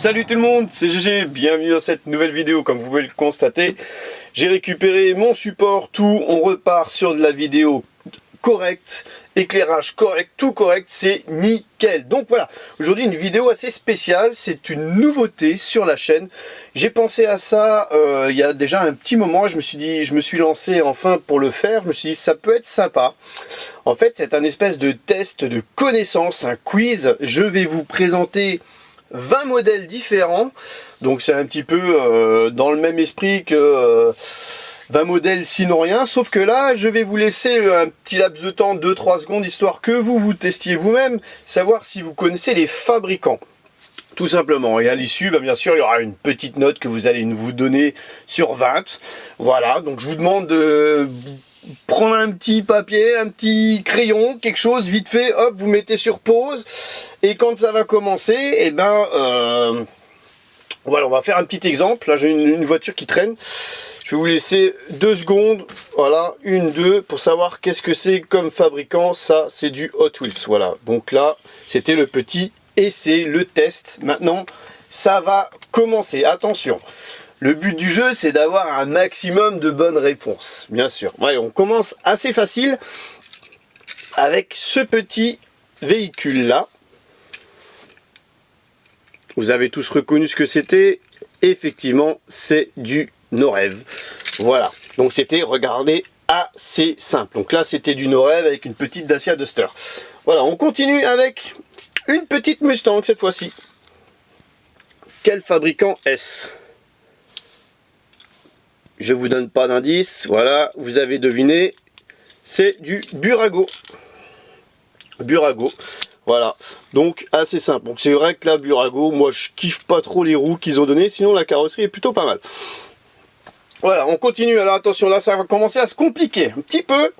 Salut tout le monde, c'est GG, bienvenue dans cette nouvelle vidéo. Comme vous pouvez le constater, j'ai récupéré mon support, tout, on repart sur de la vidéo correcte, éclairage correct, tout correct, c'est nickel. Donc voilà, aujourd'hui une vidéo assez spéciale, c'est une nouveauté sur la chaîne. J'ai pensé à ça il y a déjà un petit moment, je me suis lancé enfin pour le faire, je me suis dit ça peut être sympa. En fait, c'est un espèce de test de connaissance, un quiz. Je vais vous présenter 20 modèles différents, donc c'est un petit peu dans le même esprit que 20 modèles sinon rien, sauf que là je vais vous laisser un petit laps de temps, 2-3 secondes, histoire que vous testiez vous-même, savoir si vous connaissez les fabricants, tout simplement. Et à l'issue, bien sûr, il y aura une petite note que vous allez vous donner sur 20. Voilà, donc je vous demande de prendre un petit papier, un petit crayon, quelque chose, vite fait, hop, vous mettez sur pause, et quand ça va commencer, et voilà, on va faire un petit exemple. Là j'ai une voiture qui traîne, je vais vous laisser 2 secondes, voilà, 1, 2, pour savoir qu'est-ce que c'est comme fabricant. Ça c'est du Hot Wheels, voilà, donc là c'était le petit essai, le test. Maintenant ça va commencer, attention. Le but du jeu, c'est d'avoir un maximum de bonnes réponses, bien sûr. Ouais, on commence assez facile avec ce petit véhicule-là. Vous avez tous reconnu ce que c'était. Effectivement, c'est du Norev. Voilà, donc c'était, regardez, assez simple. Donc là, c'était du Norev avec une petite Dacia Duster. Voilà, on continue avec une petite Mustang cette fois-ci. Quel fabricant est-ce ? Je vous donne pas d'indice, voilà, vous avez deviné, c'est du Burago. Burago, voilà, donc assez simple. Donc c'est vrai que la Burago, moi je kiffe pas trop les roues qu'ils ont donné, sinon la carrosserie est plutôt pas mal. Voilà, on continue. Alors attention, là ça va commencer à se compliquer un petit peu,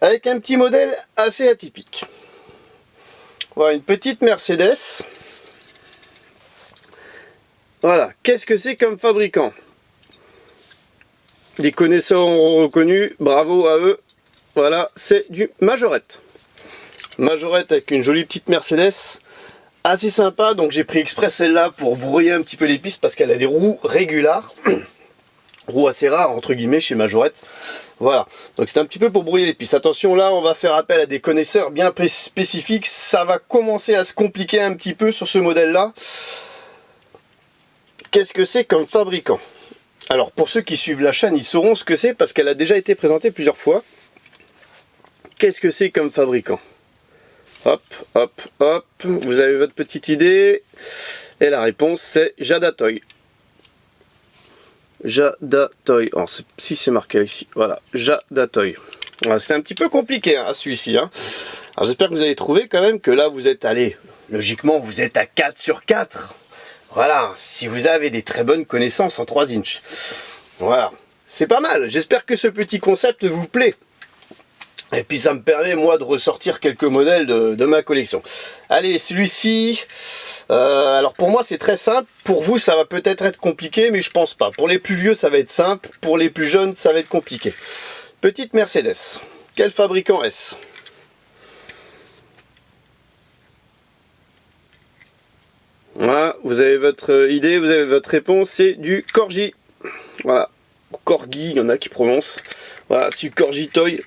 avec un petit modèle assez atypique. Voilà, une petite Mercedes. Voilà, qu'est-ce que c'est comme fabricant ? Les connaisseurs ont reconnu, bravo à eux. Voilà, c'est du Majorette. Majorette avec une jolie petite Mercedes, assez sympa. Donc j'ai pris exprès celle-là pour brouiller un petit peu les pistes, parce qu'elle a des roues régulares. Roues assez rares entre guillemets chez Majorette. Voilà, donc c'est un petit peu pour brouiller les pistes. Attention, là on va faire appel à des connaisseurs bien spécifiques. Ça va commencer à se compliquer un petit peu sur ce modèle-là. Qu'est-ce que c'est comme fabricant ? Alors pour ceux qui suivent la chaîne, ils sauront ce que c'est parce qu'elle a déjà été présentée plusieurs fois. Qu'est-ce que c'est comme fabricant ? Hop, hop, hop, vous avez votre petite idée. Et la réponse c'est Jada Toy. Jada Toy. Alors, si c'est marqué ici, voilà, Jada Toy. Voilà, c'était un petit peu compliqué hein, celui-ci. Hein. Alors j'espère que vous allez trouver quand même que là vous êtes allé. Logiquement vous êtes à 4 sur 4. Voilà, si vous avez des très bonnes connaissances en 3 inches. Voilà, c'est pas mal. J'espère que ce petit concept vous plaît. Et puis ça me permet moi de ressortir quelques modèles de ma collection. Allez, celui-ci, alors pour moi c'est très simple. Pour vous ça va peut-être être compliqué, mais je pense pas. Pour les plus vieux ça va être simple, pour les plus jeunes ça va être compliqué. Petite Mercedes, quel fabricant est-ce ? Voilà, vous avez votre idée, vous avez votre réponse, c'est du Corgi. Voilà, Corgi, il y en a qui prononcent. Voilà, c'est du Corgi Toy.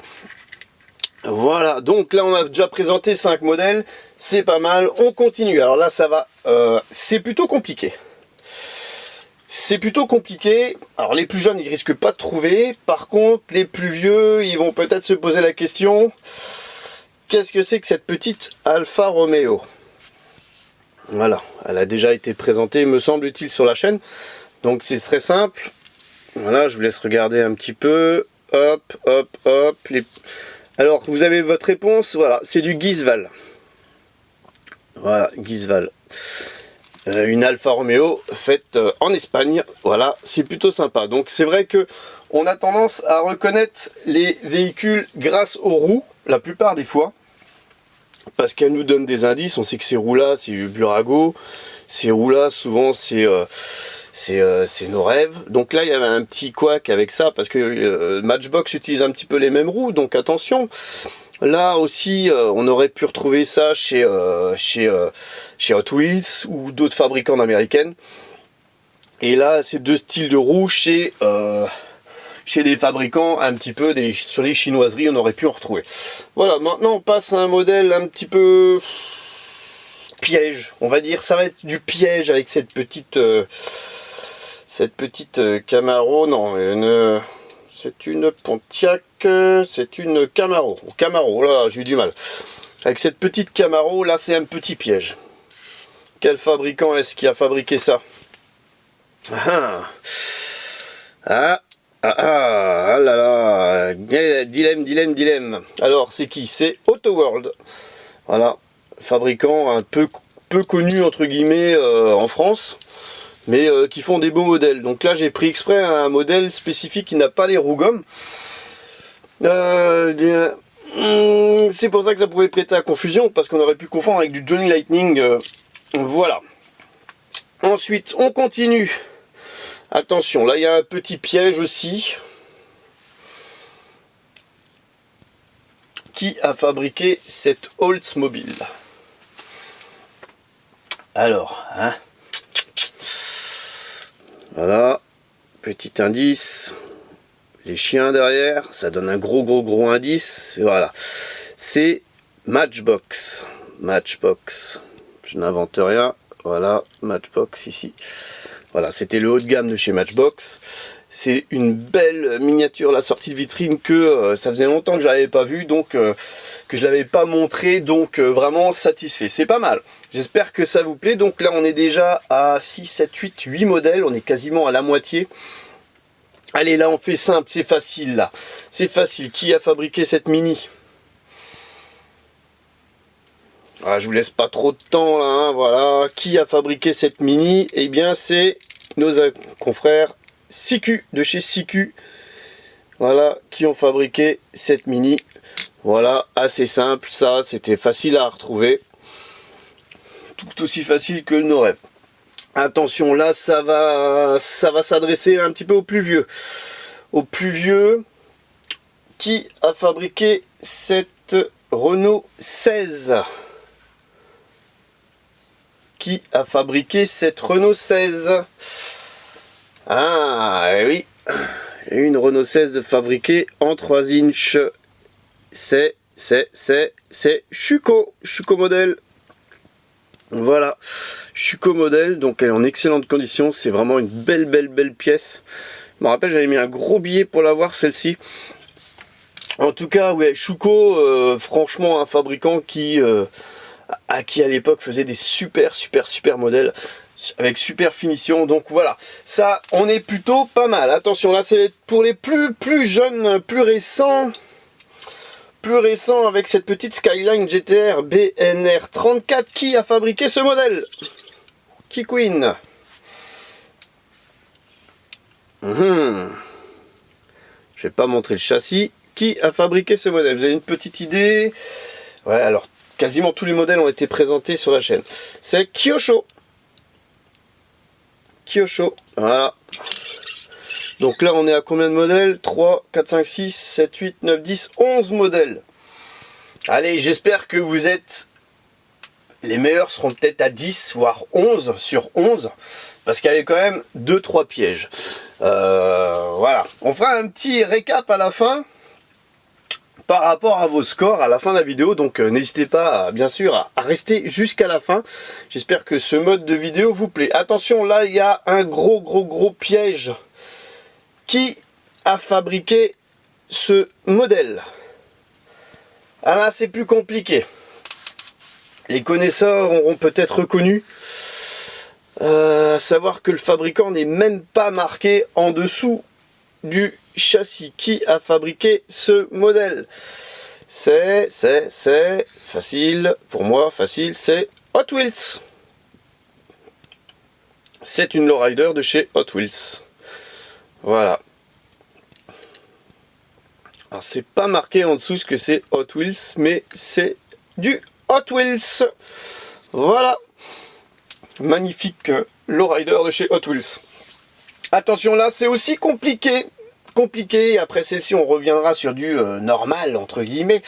Voilà, donc là on a déjà présenté 5 modèles, c'est pas mal, on continue. Alors là ça va, c'est plutôt compliqué. C'est plutôt compliqué, alors les plus jeunes ils risquent pas de trouver, par contre les plus vieux ils vont peut-être se poser la question, qu'est-ce que c'est que cette petite Alfa Romeo ? Voilà, elle a déjà été présentée, me semble-t-il, sur la chaîne. Donc c'est très simple. Voilà, je vous laisse regarder un petit peu. Hop, hop, hop. Alors, vous avez votre réponse. Voilà, c'est du Gisval. Voilà, Gisval. Une Alfa Romeo faite en Espagne. Voilà, c'est plutôt sympa. Donc c'est vrai que on a tendance à reconnaître les véhicules grâce aux roues, la plupart des fois. Parce qu'elle nous donne des indices, on sait que ces roues-là, c'est Burago, ces roues-là, souvent, c'est Norev. Donc là, il y avait un petit couac avec ça, parce que Matchbox utilise un petit peu les mêmes roues, donc attention. Là aussi, on aurait pu retrouver ça chez Hot Wheels ou d'autres fabricants américaines. Et là, ces deux styles de roues chez des fabricants un petit peu, sur les chinoiseries, on aurait pu en retrouver. Voilà, maintenant on passe à un modèle un petit peu piège, on va dire. Ça va être du piège avec cette petite Camaro, non, c'est une Pontiac, c'est une Camaro. Camaro, là j'ai eu du mal. Avec cette petite Camaro, là c'est un petit piège. Quel fabricant est-ce qui a fabriqué ça? Ah là là, dilemme. Alors c'est qui? C'est Autoworld. Voilà, fabricant un peu connu entre guillemets en France, mais qui font des beaux modèles. Donc là j'ai pris exprès un modèle spécifique qui n'a pas les roues gommes. C'est pour ça que ça pouvait prêter à confusion, parce qu'on aurait pu confondre avec du Johnny Lightning. Voilà. Ensuite on continue. Attention, là il y a un petit piège aussi. Qui a fabriqué cette Oldsmobile? Alors, hein, voilà, petit indice. Les chiens derrière, ça donne un gros indice. Voilà, c'est Matchbox. Matchbox. Je n'invente rien. Voilà, Matchbox ici. Voilà, c'était le haut de gamme de chez Matchbox. C'est une belle miniature, la sortie de vitrine que ça faisait longtemps que je l'avais pas vue, donc que je l'avais pas montré, donc vraiment satisfait. C'est pas mal. J'espère que ça vous plaît. Donc là, on est déjà à 6, 7, 8 modèles. On est quasiment à la moitié. Allez, là, on fait simple. C'est facile, là. C'est facile. Qui a fabriqué cette Mini? Ah, je vous laisse pas trop de temps, là. Hein, voilà. Qui a fabriqué cette Mini? Eh bien, c'est nos confrères CQ, de chez CQ. Voilà, qui ont fabriqué cette Mini. Voilà, assez simple. Ça, c'était facile à retrouver. Tout aussi facile que nos rêves. Attention, là ça va s'adresser un petit peu aux plus vieux. Aux plus vieux, qui a fabriqué cette Renault 16? Qui a fabriqué cette Renault 16? Ah oui, une Renault 16 de fabriquée en 3 inches. C'est Schuco modèle. Voilà, Schuco modèle, donc elle est en excellente condition, c'est vraiment une belle pièce. Je me rappelle, j'avais mis un gros billet pour l'avoir, celle-ci. En tout cas, ouais, Schuco, franchement un fabricant qui à l'époque faisait des super modèles avec super finition. Donc voilà, ça on est plutôt pas mal. Attention, là c'est pour les plus jeunes, plus récents avec cette petite Skyline GTR BNR 34. Qui a fabriqué ce modèle? Qui Queen? Je vais pas montrer le châssis. Qui a fabriqué ce modèle? Vous avez une petite idée? Ouais, alors quasiment tous les modèles ont été présentés sur la chaîne. C'est Kyosho. Voilà. Donc là on est à combien de modèles? 3, 4, 5, 6, 7, 8, 9, 10, 11 modèles. Allez, j'espère que vous êtes... Les meilleurs seront peut-être à 10, voire 11 sur 11. Parce qu'il y avait quand même 2-3 pièges. Voilà. On fera un petit récap à la fin. Par rapport à vos scores à la fin de la vidéo. Donc n'hésitez pas, bien sûr, à rester jusqu'à la fin. J'espère que ce mode de vidéo vous plaît. Attention, là, il y a un gros piège. Qui a fabriqué ce modèle? Ah là, c'est plus compliqué. Les connaisseurs auront peut-être reconnu. Savoir que le fabricant n'est même pas marqué en dessous du châssis. Qui a fabriqué ce modèle? C'est facile. Pour moi, facile, c'est Hot Wheels. C'est une lowrider de chez Hot Wheels. Voilà. Alors c'est pas marqué en dessous ce que c'est Hot Wheels, mais c'est du Hot Wheels. Voilà. Magnifique lowrider de chez Hot Wheels. Attention, là c'est aussi compliqué. Après celle-ci on reviendra sur du normal entre guillemets.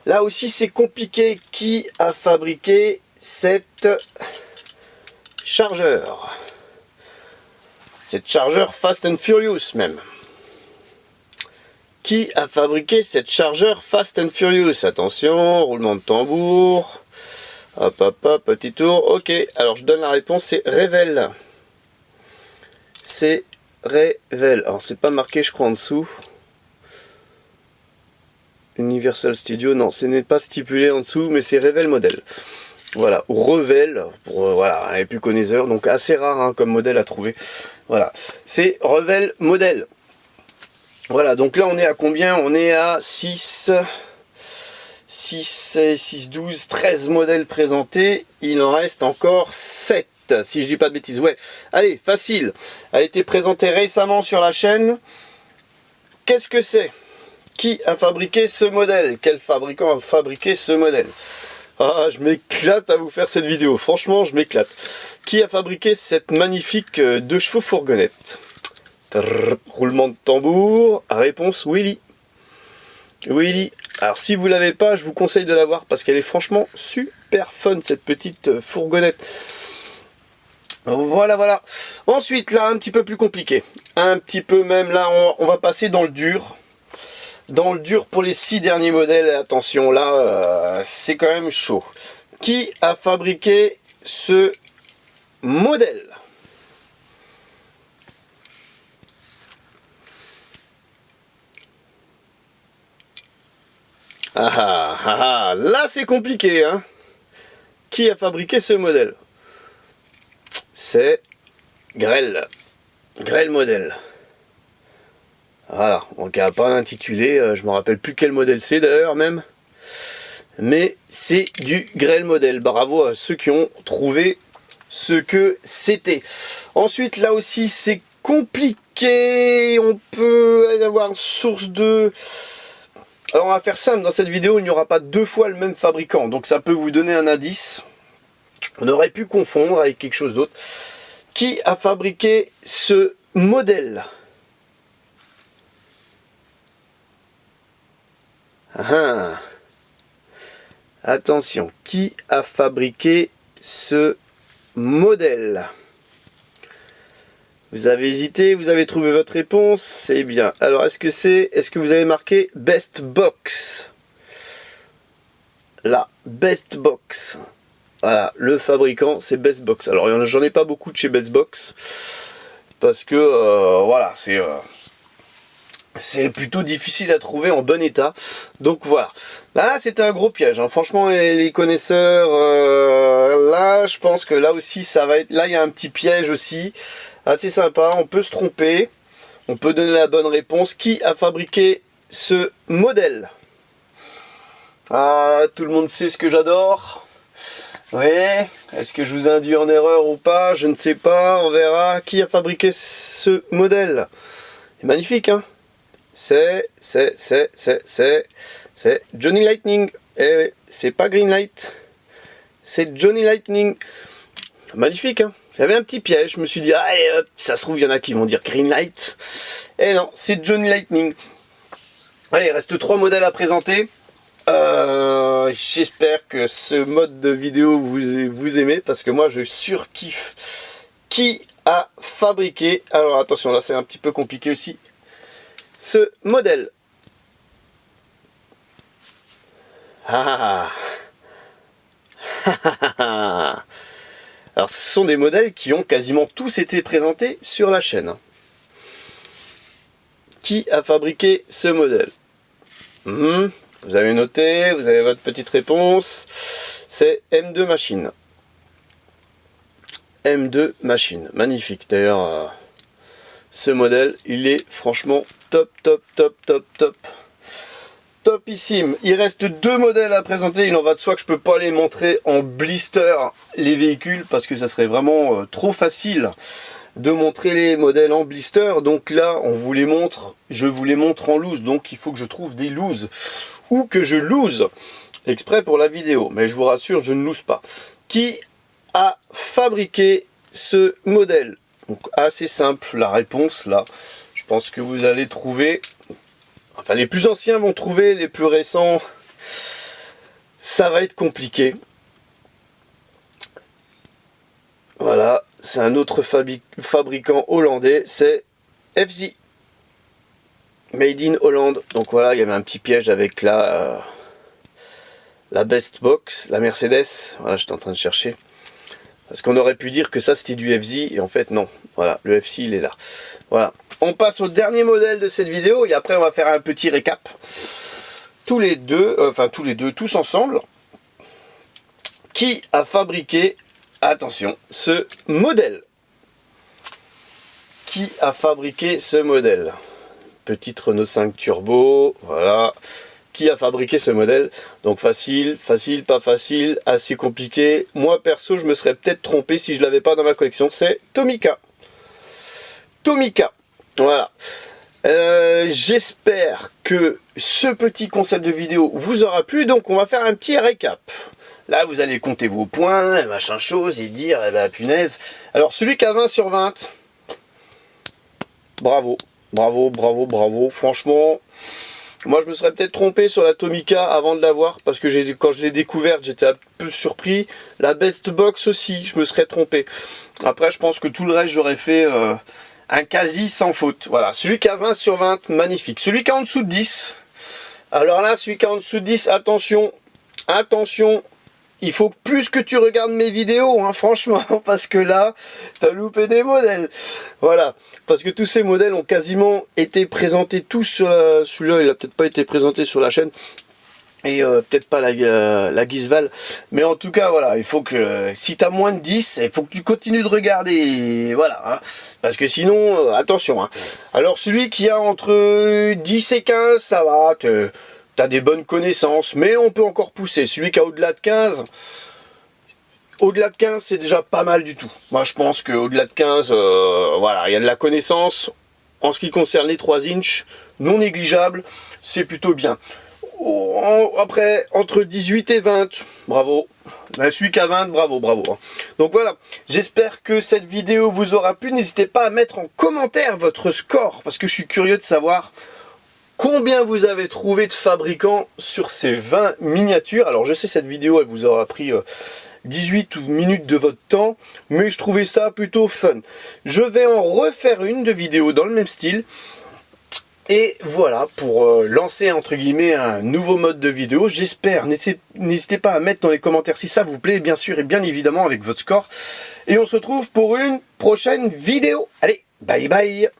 Là aussi c'est compliqué. Qui a fabriqué cette chargeur? Cette chargeur Fast and Furious même. Qui a fabriqué cette chargeur Fast and Furious? Attention, roulement de tambour. Hop, hop, hop, petit tour. Ok, alors je donne la réponse, c'est Revell. C'est Revell. Alors c'est pas marqué, je crois, en dessous. Universal Studio, non, ce n'est pas stipulé en dessous, mais c'est Revell modèle. Voilà, ou Revell, pour voilà, les plus connaisseurs, donc assez rare hein, comme modèle à trouver. Voilà, c'est Revell modèle. Voilà, donc là on est à combien? On est à 6, 12, 13 modèles présentés. Il en reste encore 7, si je dis pas de bêtises. Ouais, allez, facile. A été présenté récemment sur la chaîne. Qu'est-ce que c'est? Qui a fabriqué ce modèle? Quel fabricant a fabriqué ce modèle? Ah, je m'éclate à vous faire cette vidéo. Franchement, je m'éclate. Qui a fabriqué cette magnifique 2 chevaux fourgonnette? Roulement de tambour. Réponse Willy. Willy. Alors si vous l'avez pas, je vous conseille de l'avoir parce qu'elle est franchement super fun cette petite fourgonnette. Voilà, voilà. Ensuite là, un petit peu plus compliqué. Un petit peu même là, on va passer dans le dur. Dans le dur pour les 6 derniers modèles. Attention là, c'est quand même chaud. Qui a fabriqué ce modèle? Là c'est compliqué hein. Qui a fabriqué ce modèle? C'est Grell. Grell modèle. Voilà, donc il n'y a pas d'intitulé, je me rappelle plus quel modèle c'est d'ailleurs même. Mais c'est du Grell modèle. Bravo à ceux qui ont trouvé ce que c'était. Ensuite là aussi c'est compliqué. On peut avoir une source de... Alors on va faire simple, dans cette vidéo il n'y aura pas 2 fois le même fabricant, donc ça peut vous donner un indice. On aurait pu confondre avec quelque chose d'autre. Qui a fabriqué ce modèle? Attention, qui a fabriqué ce modèle? Vous avez hésité, vous avez trouvé votre réponse, c'est bien. Alors est-ce que vous avez marqué Best Box? La Best Box. Voilà, le fabricant c'est Best Box. Alors j'en ai pas beaucoup de chez Best Box parce que voilà, c'est plutôt difficile à trouver en bon état. Donc voilà. Là c'était un gros piège. Hein. Franchement les connaisseurs, là je pense que là aussi ça va être. Là il y a un petit piège aussi. Assez sympa. On peut se tromper. On peut donner la bonne réponse. Qui a fabriqué ce modèle? Ah, tout le monde sait ce que j'adore. Oui. Est-ce que je vous induis en erreur ou pas? Je ne sais pas. On verra. Qui a fabriqué ce modèle? C'est magnifique, hein? C'est Johnny Lightning. Et c'est pas Greenlight. C'est Johnny Lightning. Magnifique, hein? J'avais un petit piège. Je me suis dit, allez, hop, ça se trouve, il y en a qui vont dire Greenlight. Et non, c'est Johnny Lightning. Allez, il reste 3 modèles à présenter. J'espère que ce mode de vidéo vous aimez parce que moi je surkiffe. Qui a fabriqué, alors attention là c'est un petit peu compliqué aussi, ce modèle? Alors ce sont des modèles qui ont quasiment tous été présentés sur la chaîne. Qui a fabriqué ce modèle? Vous avez noté, vous avez votre petite réponse. C'est M2 Machine. M2 Machine. Magnifique. D'ailleurs, ce modèle, il est franchement top, top, top, top, top. Topissime. Il reste 2 modèles à présenter. Il en va de soi que je peux pas les montrer en blister les véhicules parce que ça serait vraiment trop facile de montrer les modèles en blister. Donc là, on vous les montre, je vous les montre en loose. Donc il faut que je trouve des looses ou que je loose exprès pour la vidéo. Mais je vous rassure, je ne loose pas. Qui a fabriqué ce modèle? Donc assez simple la réponse là. Je pense que vous allez trouver. Enfin, les plus anciens vont trouver, les plus récents, Ça va être compliqué. Voilà, c'est un autre fabricant hollandais, c'est FZ. Made in Hollande. Donc voilà, il y avait un petit piège avec la Best Box, la Mercedes. Voilà, j'étais en train de chercher. Parce qu'on aurait pu dire que ça c'était du FZ, et en fait non. Voilà, le FZ il est là. Voilà. On passe au dernier modèle de cette vidéo, et après on va faire un petit récap. Tous les deux, tous ensemble. Qui a fabriqué, attention, ce modèle? Qui a fabriqué ce modèle? Petite Renault 5 Turbo, voilà. Qui a fabriqué ce modèle? Donc facile, facile, pas facile, assez compliqué. Moi perso, je me serais peut-être trompé si je l'avais pas dans ma collection. C'est Tomica. Tomica, voilà. J'espère que ce petit concept de vidéo vous aura plu. Donc on va faire un petit récap. Là, vous allez compter vos points, machin chose, et dire, eh ben, punaise. Alors, celui qui a 20 sur 20, bravo, bravo, bravo, bravo. Franchement, moi, je me serais peut-être trompé sur la Tomica avant de l'avoir, parce que quand je l'ai découverte, j'étais un peu surpris. La Best Box aussi, je me serais trompé. Après, je pense que tout le reste, j'aurais fait un quasi sans faute. Voilà, celui qui a 20 sur 20, magnifique. Celui qui est en dessous de 10, alors là, celui qui est en dessous de 10, attention, attention. Il faut plus que tu regardes mes vidéos, hein, franchement, parce que là, t'as loupé des modèles. Voilà, parce que tous ces modèles ont quasiment été présentés tous sur celui-là, il a peut-être pas été présenté sur la chaîne, et peut-être pas la Gisval, mais en tout cas, voilà, il faut que, si t'as moins de 10, il faut que tu continues de regarder, et voilà, hein, parce que sinon, attention. Hein. Alors, celui qui a entre 10 et 15, ça va, t'as des bonnes connaissances, mais on peut encore pousser. Celui qui a au-delà de 15, c'est déjà pas mal du tout. Moi, je pense qu'au-delà de 15, voilà, il y a de la connaissance. En ce qui concerne les 3 inches, non négligeable, c'est plutôt bien. Après, entre 18 et 20, bravo. Celui qui a 20, bravo, bravo. Donc voilà, j'espère que cette vidéo vous aura plu. N'hésitez pas à mettre en commentaire votre score, parce que je suis curieux de savoir combien vous avez trouvé de fabricants sur ces 20 miniatures. Alors je sais, cette vidéo elle vous aura pris 18 minutes de votre temps, mais je trouvais ça plutôt fun. Je vais en refaire une de vidéo dans le même style. Et voilà, pour lancer entre guillemets un nouveau mode de vidéo. J'espère, n'hésitez pas à mettre dans les commentaires si ça vous plaît, bien sûr, et bien évidemment avec votre score. Et on se retrouve pour une prochaine vidéo. Allez, bye bye!